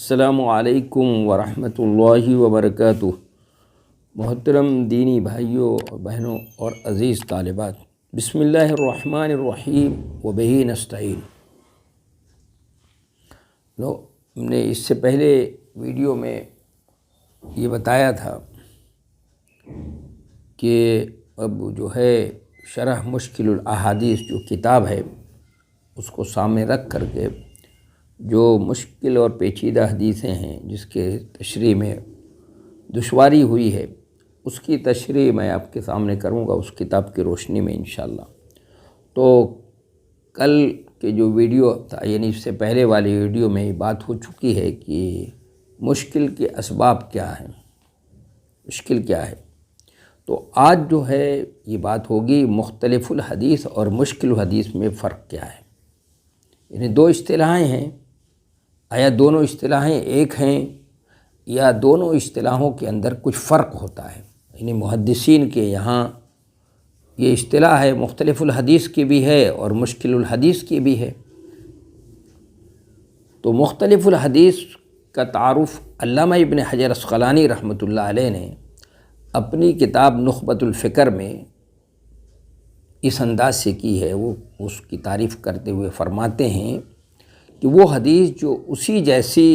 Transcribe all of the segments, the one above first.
السلام علیکم ورحمۃ اللہ وبرکاتہ۔ محترم دینی بھائیوں اور بہنوں اور عزیز طالبات، بسم اللہ الرحمن الرحیم وبہ نستعین۔ ہم نے اس سے پہلے ویڈیو میں یہ بتایا تھا کہ اب جو ہے شرح مشکل الاحادیث جو کتاب ہے اس کو سامنے رکھ کر کے جو مشکل اور پیچیدہ حدیثیں ہیں جس کے تشریح میں دشواری ہوئی ہے اس کی تشریح میں آپ کے سامنے کروں گا اس کتاب کی روشنی میں انشاءاللہ۔ تو کل کے جو ویڈیو تھا یعنی اس سے پہلے والی ویڈیو میں یہ بات ہو چکی ہے کہ مشکل کے اسباب کیا ہیں، مشکل کیا ہے۔ تو آج جو ہے یہ بات ہوگی مختلف الحدیث اور مشکل الحدیث میں فرق کیا ہے۔ یعنی دو اصطلاحیں ہیں، آیا دونوں اصطلاحیں ایک ہیں یا دونوں اصطلاحوں کے اندر کچھ فرق ہوتا ہے۔ یعنی محدثین کے یہاں یہ اصطلاح ہے، مختلف الحدیث کی بھی ہے اور مشکل الحدیث کی بھی ہے۔ تو مختلف الحدیث کا تعارف علامہ ابن حجر عسقلانی رحمۃ اللہ علیہ نے اپنی کتاب نخبۃ الفکر میں اس انداز سے کی ہے۔ وہ اس کی تعریف کرتے ہوئے فرماتے ہیں کہ وہ حدیث جو اسی جیسی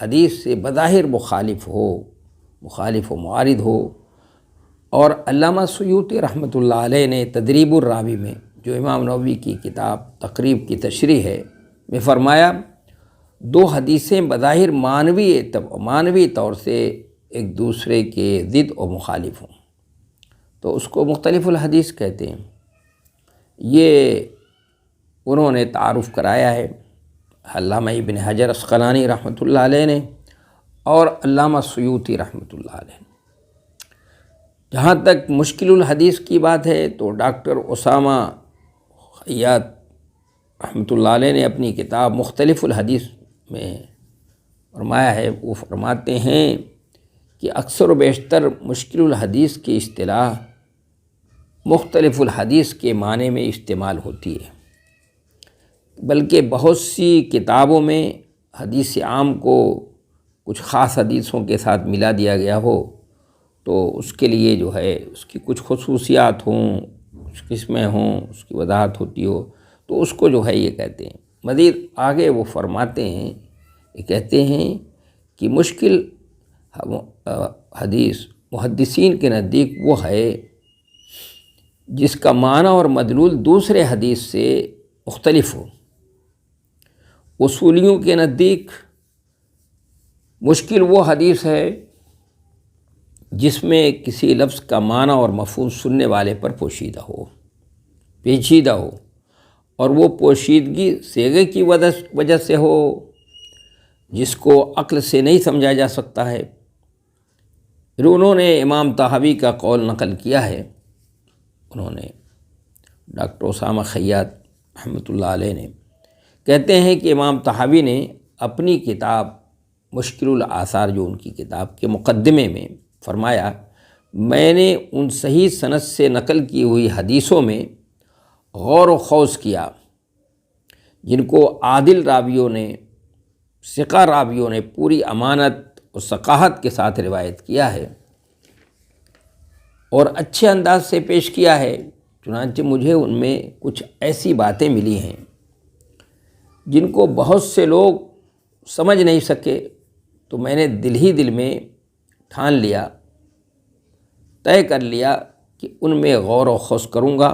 حدیث سے بظاہر مخالف و معارض ہو، اور علامہ سیوطی رحمۃ اللہ علیہ نے تدریب الراوی میں جو امام نووی کی کتاب تقریب کی تشریح ہے میں فرمایا دو حدیثیں بظاہر معنوی طور سے ایک دوسرے کے ضد و مخالف ہوں تو اس کو مختلف الحدیث کہتے ہیں۔ یہ انہوں نے تعارف کرایا ہے علامہ ابن حجر عسقلانی رحمۃ اللہ علیہ نے اور علامہ سیوطی رحمۃ اللہ علیہ نے۔ جہاں تک مشکل الحدیث کی بات ہے تو ڈاکٹر اسامہ خیاط رحمۃ اللہ علیہ نے اپنی کتاب مختلف الحدیث میں فرمایا ہے، وہ فرماتے ہیں کہ اکثر و بیشتر مشکل الحدیث کی اصطلاح مختلف الحدیث کے معنی میں استعمال ہوتی ہے، بلکہ بہت سی کتابوں میں حدیث عام کو کچھ خاص حدیثوں کے ساتھ ملا دیا گیا ہو تو اس کے لیے جو ہے اس کی کچھ خصوصیات ہوں، کچھ قسمیں ہوں، اس کی وضاحت ہوتی ہو تو اس کو جو ہے یہ کہتے ہیں۔ مزید آگے وہ فرماتے ہیں، یہ کہتے ہیں کہ مشکل حدیث محدثین کے نزدیک وہ ہے جس کا معنی اور مدلول دوسرے حدیث سے مختلف ہو۔ اصولیوں کے نزدیک مشکل وہ حدیث ہے جس میں کسی لفظ کا معنی اور مفہوم سننے والے پر پیچیدہ ہو اور وہ پوشیدگی صیغے کی وجہ سے ہو جس کو عقل سے نہیں سمجھا جا سکتا ہے۔ پھر انہوں نے امام طحاوی کا قول نقل کیا ہے، انہوں نے ڈاکٹر اسامہ خیاط رحمۃ اللہ علیہ نے کہتے ہیں کہ امام طحاوی نے اپنی کتاب مشکل الآثار جو ان کی کتاب کے مقدمے میں فرمایا، میں نے ان صحیح سند سے نقل کی ہوئی حدیثوں میں غور و خوض کیا جن کو عادل راویوں نے، ثقہ راویوں نے پوری امانت اور ثقافت کے ساتھ روایت کیا ہے اور اچھے انداز سے پیش کیا ہے۔ چنانچہ مجھے ان میں کچھ ایسی باتیں ملی ہیں جن کو بہت سے لوگ سمجھ نہیں سکے، تو میں نے دل میں ٹھان لیا، طے کر لیا کہ ان میں غور و خوض کروں گا۔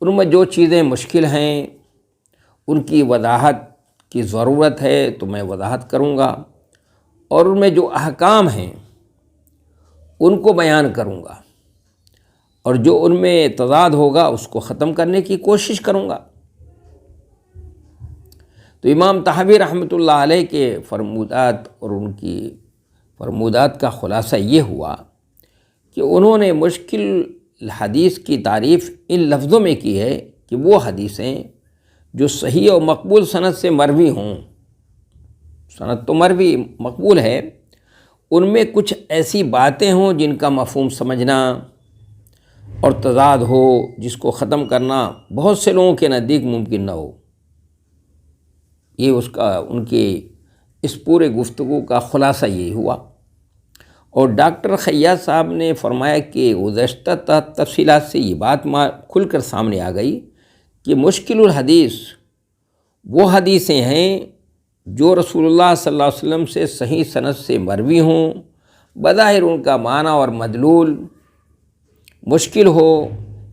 ان میں جو چیزیں مشکل ہیں ان کی وضاحت کی ضرورت ہے تو میں وضاحت کروں گا، اور ان میں جو احکام ہیں ان کو بیان کروں گا، اور جو ان میں تضاد ہوگا اس کو ختم کرنے کی کوشش کروں گا۔ تو امام طحاوی رحمۃ اللہ علیہ کے فرمودات اور ان کی فرمودات کا خلاصہ یہ ہوا کہ انہوں نے مشکل الحدیث کی تعریف ان لفظوں میں کی ہے کہ وہ حدیثیں جو صحیح و مقبول سند سے مروی ہوں، سند تو مروی مقبول ہے، ان میں کچھ ایسی باتیں ہوں جن کا مفہوم سمجھنا اور تضاد ہو جس کو ختم کرنا بہت سے لوگوں کے نزدیک ممکن نہ ہو۔ یہ ان کی اس پورے گفتگو کا خلاصہ یہی ہوا۔ اور ڈاکٹر خیاط صاحب نے فرمایا کہ گزشتہ تفصیلات سے یہ بات کھل کر سامنے آ گئی کہ مشکل الحدیث وہ حدیثیں ہیں جو رسول اللہ صلی اللہ علیہ وسلم سے صحیح سند سے مروی ہوں، بظاہر ان کا معنی اور مدلول مشکل ہو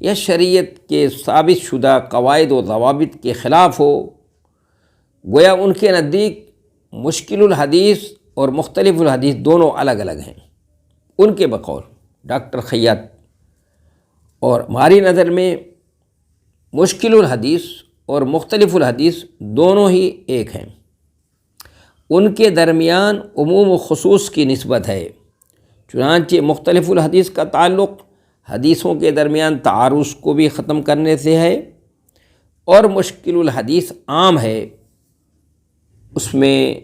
یا شریعت کے ثابت شدہ قواعد و ضوابط کے خلاف ہو۔ گویا ان کے نزدیک مشکل الحدیث اور مختلف الحدیث دونوں الگ الگ ہیں ان کے بقول ڈاکٹر خیاط، اور ہماری نظر میں مشکل الحدیث اور مختلف الحدیث دونوں ہی ایک ہیں۔ ان کے درمیان عموم و خصوص کی نسبت ہے، چنانچہ مختلف الحدیث کا تعلق حدیثوں کے درمیان تعارض کو بھی ختم کرنے سے ہے، اور مشکل الحدیث عام ہے، اس میں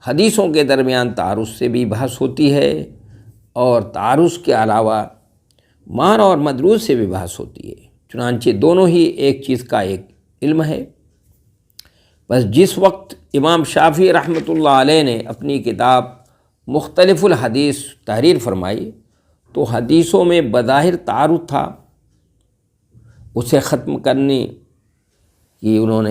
حدیثوں کے درمیان تعارض سے بھی بحث ہوتی ہے، اور تعارض کے علاوہ معنی اور مدلول سے بھی بحث ہوتی ہے، چنانچہ دونوں ہی ایک چیز کا ایک علم ہے۔ بس جس وقت امام شافعی رحمۃ اللہ علیہ نے اپنی کتاب مختلف الحدیث تحریر فرمائی تو حدیثوں میں بظاہر تعارض تھا، اسے ختم کرنے کی انہوں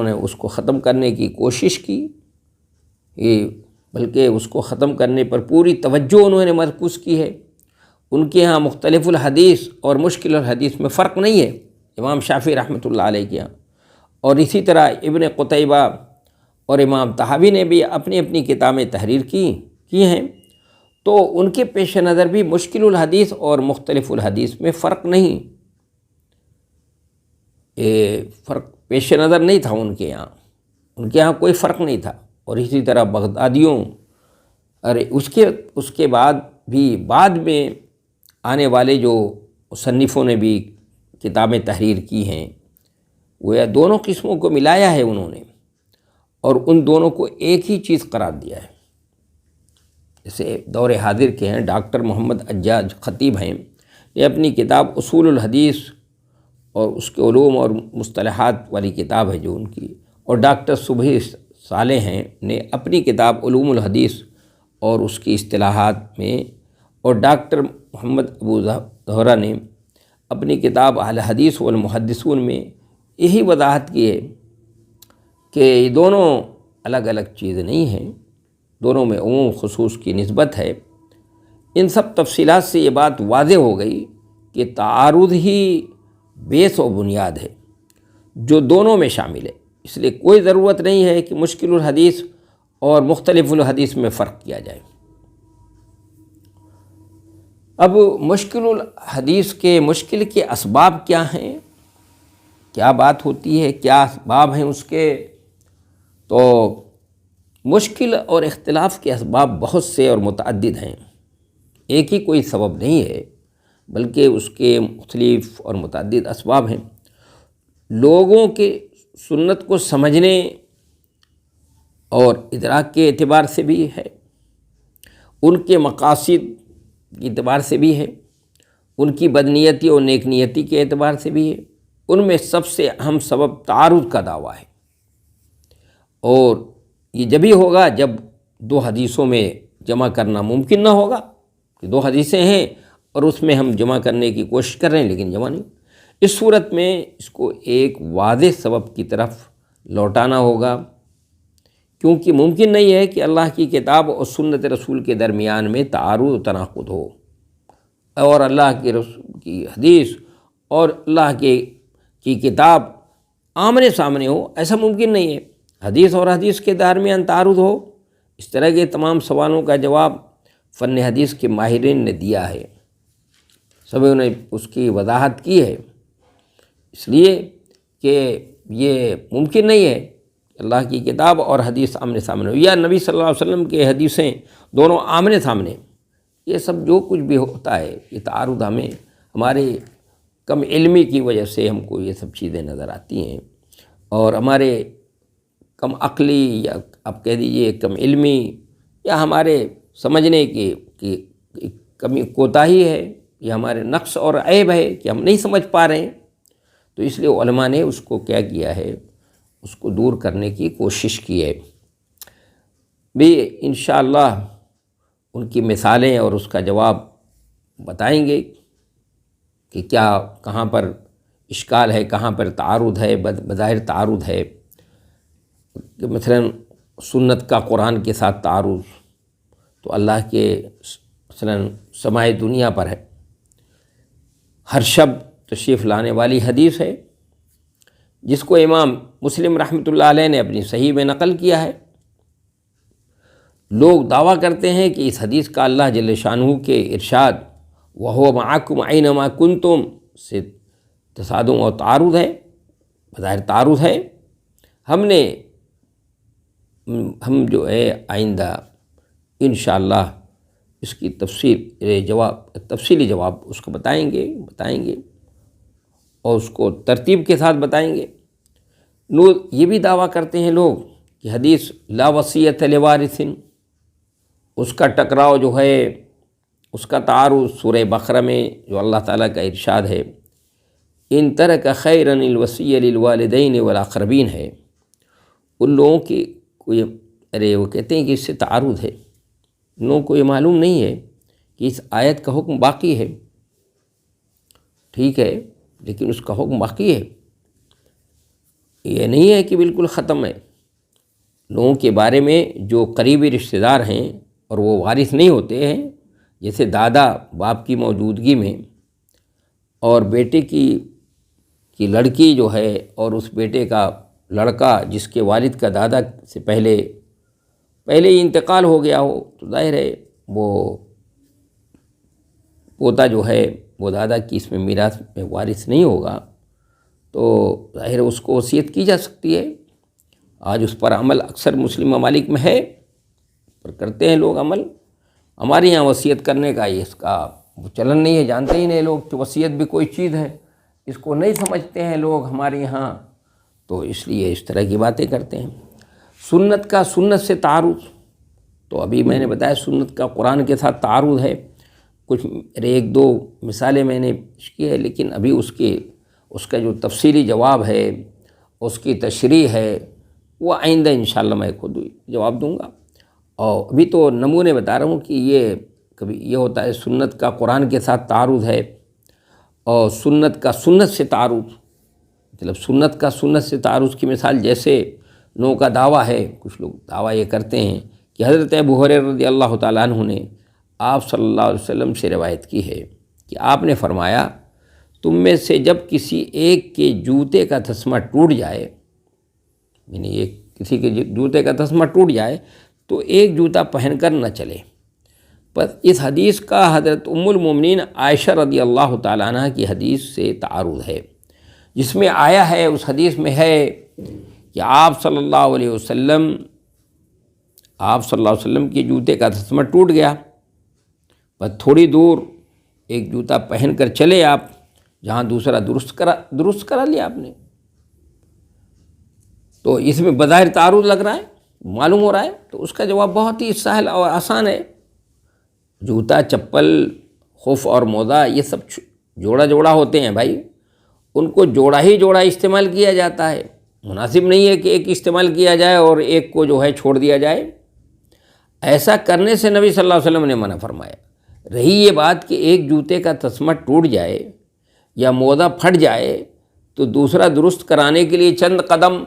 نے اس کو ختم کرنے کی کوشش کی، بلکہ اس کو ختم کرنے پر پوری توجہ انہوں نے مرکوز کی ہے۔ ان کے ہاں مختلف الحدیث اور مشکل الحدیث میں فرق نہیں ہے امام شافعی رحمۃ اللہ علیہ کے ہاں، اور اسی طرح ابن قتیبہ اور امام طحاوی نے بھی اپنی اپنی کتابیں تحریر کی ہیں، تو ان کے پیش نظر بھی مشکل الحدیث اور مختلف الحدیث میں فرق نہیں، فرق پیش نظر نہیں تھا ان کے یہاں کوئی فرق نہیں تھا۔ اور اسی طرح بغدادیوں اور اس کے بعد میں آنے والے جو مصنفوں نے بھی کتابیں تحریر کی ہیں، وہ یا دونوں قسموں کو ملایا ہے انہوں نے، اور ان دونوں کو ایک ہی چیز قرار دیا ہے۔ جیسے دور حاضر کے ہیں ڈاکٹر محمد اجاج خطیب ہیں، یہ اپنی کتاب اصول الحدیث اور اس کے علوم اور مصطلحات والی کتاب ہے جو ان کی، اور ڈاکٹر صبحی صالح ہیں نے اپنی کتاب علوم الحدیث اور اس کی اصطلاحات میں، اور ڈاکٹر محمد ابو زہرہ نے اپنی کتاب الحدیث والمحدثون میں یہی وضاحت کی ہے کہ یہ دونوں الگ الگ چیز نہیں ہیں، دونوں میں عموم خصوص کی نسبت ہے۔ ان سب تفصیلات سے یہ بات واضح ہو گئی کہ تعارض ہی بیس و بنیاد ہے جو دونوں میں شامل ہے، اس لیے کوئی ضرورت نہیں ہے کہ مشکل الحدیث اور مختلف الحدیث میں فرق کیا جائے۔ اب مشکل الحدیث کے مشکل کے اسباب کیا ہیں، کیا بات ہوتی ہے، کیا اسباب ہیں اس کے؟ تو مشکل اور اختلاف کے اسباب بہت سے اور متعدد ہیں، ایک ہی کوئی سبب نہیں ہے، بلکہ اس کے مختلف اور متعدد اسباب ہیں۔ لوگوں کے سنت کو سمجھنے اور ادراک کے اعتبار سے بھی ہے، ان کے مقاصد کے اعتبار سے بھی ہے، ان کی بدنیتی اور نیک نیتی کے اعتبار سے بھی ہے۔ ان میں سب سے اہم سبب تعارض کا دعویٰ ہے، اور یہ جبھی ہوگا جب دو حدیثوں میں جمع کرنا ممکن نہ ہوگا، کہ دو حدیثیں ہیں اور اس میں ہم جمع کرنے کی کوشش کر رہے ہیں لیکن جمع نہیں۔ اس صورت میں اس کو ایک واضح سبب کی طرف لوٹانا ہوگا، کیونکہ ممکن نہیں ہے کہ اللہ کی کتاب اور سنت رسول کے درمیان میں تعارض و تناقض ہو، اور اللہ کے رسول کی حدیث اور اللہ کی کتاب آمنے سامنے ہو، ایسا ممکن نہیں ہے۔ حدیث اور حدیث کے درمیان تعارض ہو، اس طرح کے تمام سوالوں کا جواب فن حدیث کے ماہرین نے دیا ہے، سبھی نے اس کی وضاحت کی ہے، اس لیے کہ یہ ممکن نہیں ہے کہ اللہ کی کتاب اور حدیث آمنے سامنے ہو، یا نبی صلی اللہ علیہ وسلم کے حدیثیں دونوں آمنے سامنے۔ یہ سب جو کچھ بھی ہوتا ہے یہ تعارض ہمارے کم علمی کی وجہ سے ہم کو یہ سب چیزیں نظر آتی ہیں، اور ہمارے کم عقلی یا آپ کہہ دیجئے کم علمی یا ہمارے سمجھنے کی کمی کوتاہی ہے، یا ہمارے نقص اور عیب ہے کہ ہم نہیں سمجھ پا رہے ہیں۔ تو اس لیے علماء نے اس کو کیا کیا ہے، اس کو دور کرنے کی کوشش کی ہے۔ بھی انشاءاللہ ان کی مثالیں اور اس کا جواب بتائیں گے کہ کیا کہاں پر اشکال ہے، کہاں پر تعارض ہے، بظاہر تعارض ہے کہ مثلا سنت کا قرآن کے ساتھ تعارض تو اللہ کے مثلا سمائے دنیا پر ہے، ہر شب تشریف لانے والی حدیث ہے جس کو امام مسلم رحمۃ اللہ علیہ نے اپنی صحیح میں نقل کیا ہے۔ لوگ دعویٰ کرتے ہیں کہ اس حدیث کا اللہ جل شانہ کے ارشاد وَهُوَ مَعَكُمْ أَيْنَمَا كُنْتُمْ سے تصادم اور تعارض ہے، بظاہر تعارض ہے۔ ہم جو ہے آئندہ انشاءاللہ اس کی تفصیلی جواب اس کو بتائیں گے اور اس کو ترتیب کے ساتھ بتائیں گے۔ یہ بھی دعویٰ کرتے ہیں لوگ کہ حدیث لا وصیۃ لوارث، اس کا ٹکراؤ جو ہے، اس کا تعارض سورہ بقرہ میں جو اللہ تعالیٰ کا ارشاد ہے ان ترک خیرا الوصیۃ للوالدین والاقربین ہے، ان لوگوں کی وہ کہتے ہیں کہ اس سے تعارض ہے۔ ان لوگوں کو یہ معلوم نہیں ہے کہ اس آیت کا حکم باقی ہے، ٹھیک ہے، لیکن اس کا حکم باقی ہے، یہ نہیں ہے کہ بالکل ختم ہے۔ لوگوں کے بارے میں جو قریبی رشتہ دار ہیں اور وہ وارث نہیں ہوتے ہیں، جیسے دادا باپ کی موجودگی میں اور بیٹے کی لڑکی جو ہے اور اس بیٹے کا لڑکا جس کے والد کا دادا سے پہلے ہی انتقال ہو گیا ہو، تو ظاہر ہے وہ پوتا جو ہے وہ دادا کی اس میں میراث میں وارث نہیں ہوگا، تو ظاہر ہے اس کو وصیت کی جا سکتی ہے۔ آج اس پر عمل اکثر مسلم ممالک میں ہے، پر کرتے ہیں لوگ عمل۔ ہمارے یہاں وصیت کرنے کا اس کا چلن نہیں ہے، جانتے ہی نہیں لوگ کہ وصیت بھی کوئی چیز ہے، اس کو نہیں سمجھتے ہیں لوگ ہمارے یہاں، تو اس لیے اس طرح کی باتیں کرتے ہیں۔ سنت سے تعارض، تو ابھی میں نے بتایا سنت کا قرآن کے ساتھ تعارض ہے، کچھ ایک دو مثالیں میں نے پیش کی ہے، لیکن ابھی اس کا جو تفصیلی جواب ہے، اس کی تشریح ہے، وہ آئندہ انشاءاللہ میں خود جواب دوں گا۔ اور ابھی تو نمونے بتا رہا ہوں کہ کبھی یہ ہوتا ہے سنت کا قرآن کے ساتھ تعارض ہے، اور سنت کا سنت سے تعارض، مطلب سنت کا سنت سے تعارض کی مثال جیسے لوگوں کا دعویٰ ہے، کچھ لوگ دعویٰ یہ کرتے ہیں کہ حضرت ابو ہریرہ رضی اللہ تعالیٰ عنہ نے آپ صلی اللہ علیہ وسلم سے روایت کی ہے کہ آپ نے فرمایا تم میں سے جب کسی ایک کے جوتے کا تسمہ ٹوٹ جائے، یعنی کسی کے جوتے کا تسمہ ٹوٹ جائے تو ایک جوتا پہن کر نہ چلے۔ پر اس حدیث کا حضرت ام المومنین عائشہ رضی اللہ تعالیٰ عنہ کی حدیث سے تعارض ہے، جس میں آیا ہے، اس حدیث میں ہے کہ آپ صلی اللہ علیہ وسلم کے جوتے کا تسمہ ٹوٹ گیا، پر تھوڑی دور ایک جوتا پہن کر چلے آپ، جہاں دوسرا درست کرا لیا آپ نے۔ تو اس میں بظاہر تعارض لگ رہا ہے، معلوم ہو رہا ہے، تو اس کا جواب بہت ہی سہل اور آسان ہے۔ جوتا، چپل، خف اور موزہ یہ سب جوڑا ہوتے ہیں بھائی، ان کو جوڑا استعمال کیا جاتا ہے، مناسب نہیں ہے کہ ایک استعمال کیا جائے اور ایک کو جو ہے چھوڑ دیا جائے۔ ایسا کرنے سے نبی صلی اللہ علیہ وسلم نے منع فرمایا۔ رہی یہ بات کہ ایک جوتے کا تسمہ ٹوٹ جائے یا موزہ پھٹ جائے تو دوسرا درست کرانے کے لیے چند قدم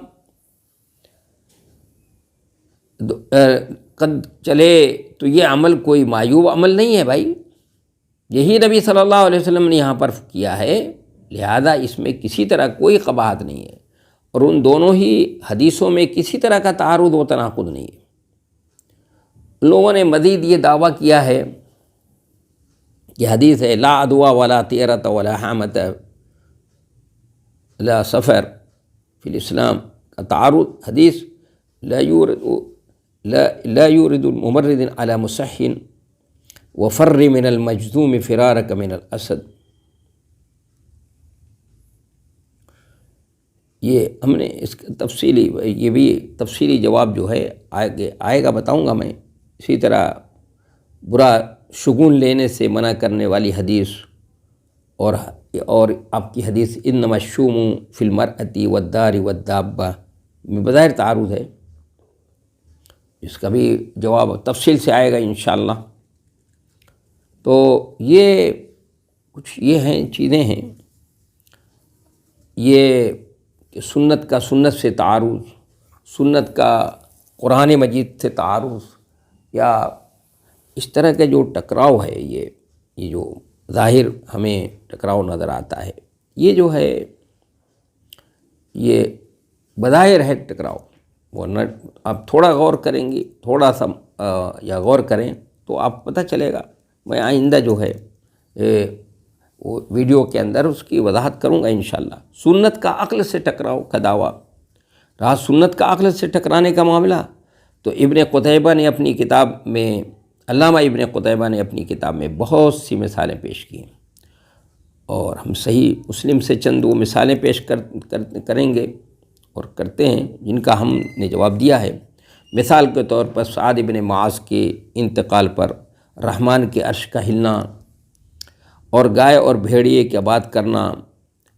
چلے تو یہ عمل کوئی معیوب عمل نہیں ہے بھائی، یہی نبی صلی اللہ علیہ وسلم نے یہاں پر کیا ہے، لہذا اس میں کسی طرح کوئی قباحت نہیں ہے، اور ان دونوں ہی حدیثوں میں کسی طرح کا تعارض و تناقض نہیں ہے۔ لوگوں نے مزید یہ دعویٰ کیا ہے کہ حدیث ہے لا عدوى ولا طیرۃ ولا حامۃ لا سفر فی الاسلام کا تعارض، حدیث لا يورد الممرض على مصح وفر من المجذوم فرارك من الاسد۔ یہ ہم نے اس کا تفصیلی جواب جو ہے آئے گا، بتاؤں گا میں۔ اسی طرح برا شگون لینے سے منع کرنے والی حدیث اور آپ کی حدیث انما الشوم فی المرأة والدار والدابہ میں بظاہر تعارض ہے، اس کا بھی جواب تفصیل سے آئے گا انشاءاللہ۔ تو یہ کچھ یہ ہیں چیزیں ہیں، یہ کہ سنت کا سنت سے تعارض، سنت کا قرآن مجید سے تعارض، یا اس طرح کا جو ٹکراؤ ہے، یہ جو ظاہر ہمیں ٹکراؤ نظر آتا ہے، یہ جو ہے یہ بظاہر ہے ٹکراؤ، ورنہ آپ تھوڑا غور کریں گے، تھوڑا سا یا غور کریں تو آپ پتہ چلے گا۔ میں آئندہ جو ہے وہ ویڈیو کے اندر اس کی وضاحت کروں گا انشاءاللہ۔ سنت کا عقل سے ٹکراؤ کا دعویٰ رہا، سنت کا عقل سے ٹکرانے کا معاملہ، تو ابن قتیبہ نے اپنی کتاب میں، علامہ ابن قتیبہ نے اپنی کتاب میں بہت سی مثالیں پیش کی ہیں، اور ہم صحیح مسلم سے چند وہ مثالیں پیش کریں گے اور کرتے ہیں، جن کا ہم نے جواب دیا ہے۔ مثال کے طور پر سعد بن معاذ کے انتقال پر رحمان کے عرش کا ہلنا، اور گائے اور بھیڑیے کی آباد کرنا،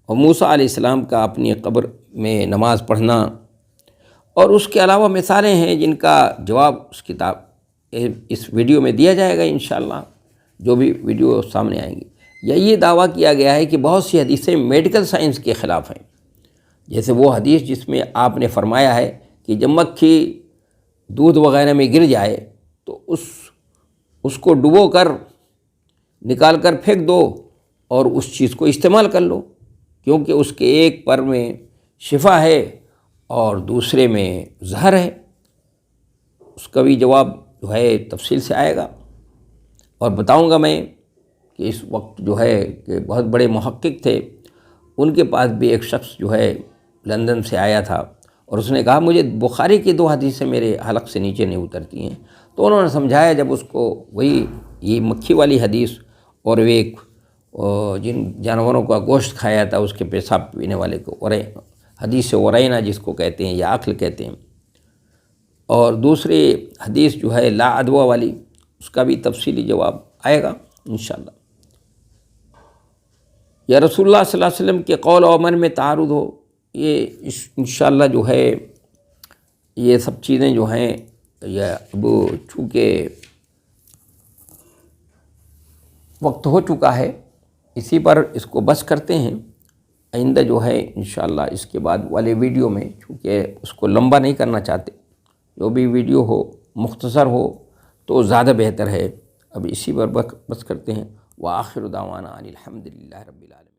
اور موسیٰ علیہ السلام کا اپنی قبر میں نماز پڑھنا، اور اس کے علاوہ مثالیں ہیں جن کا جواب اس کتاب اس ویڈیو میں دیا جائے گا انشاءاللہ، جو بھی ویڈیو سامنے آئیں گی۔ یا یہ دعویٰ کیا گیا ہے کہ بہت سی حدیثیں میڈیکل سائنس کے خلاف ہیں، جیسے وہ حدیث جس میں آپ نے فرمایا ہے کہ جب مکھی دودھ وغیرہ میں گر جائے تو اس کو ڈبو کر نکال کر پھینک دو اور اس چیز کو استعمال کر لو، کیونکہ اس کے ایک پر میں شفا ہے اور دوسرے میں زہر ہے۔ اس کا بھی جواب جو ہے تفصیل سے آئے گا، اور بتاؤں گا میں کہ اس وقت جو ہے کہ بہت بڑے محقق تھے، ان کے پاس بھی ایک شخص جو ہے لندن سے آیا تھا، اور اس نے کہا مجھے بخاری کی 2 حدیثیں میرے حلق سے نیچے نہیں اترتی ہیں۔ تو انہوں نے سمجھایا، جب اس کو وہی یہ مکھی والی حدیث اور ایک جن جانوروں کا گوشت کھایا تھا اس کے پیشاب پینے والے کو حدیث ورینہ جس کو کہتے ہیں یا عقل کہتے ہیں، اور دوسری حدیث جو ہے لا عدوہ والی، اس کا بھی تفصیلی جواب آئے گا انشاءاللہ۔ یا رسول اللہ صلی اللہ علیہ وسلم کے قول و عمل میں تعارض ہو، یہ انشاءاللہ جو ہے یہ سب چیزیں جو ہیں، یا اب چونکہ وقت ہو چکا ہے، اسی پر اس کو بس کرتے ہیں۔ آئندہ جو ہے انشاءاللہ اس کے بعد والے ویڈیو میں، چونکہ اس کو لمبا نہیں کرنا چاہتے، جو بھی ویڈیو ہو مختصر ہو تو زیادہ بہتر ہے۔ اب اسی پر بس کرتے ہیں۔ وآخر دعوانا ان الحمد للہ رب العالمین۔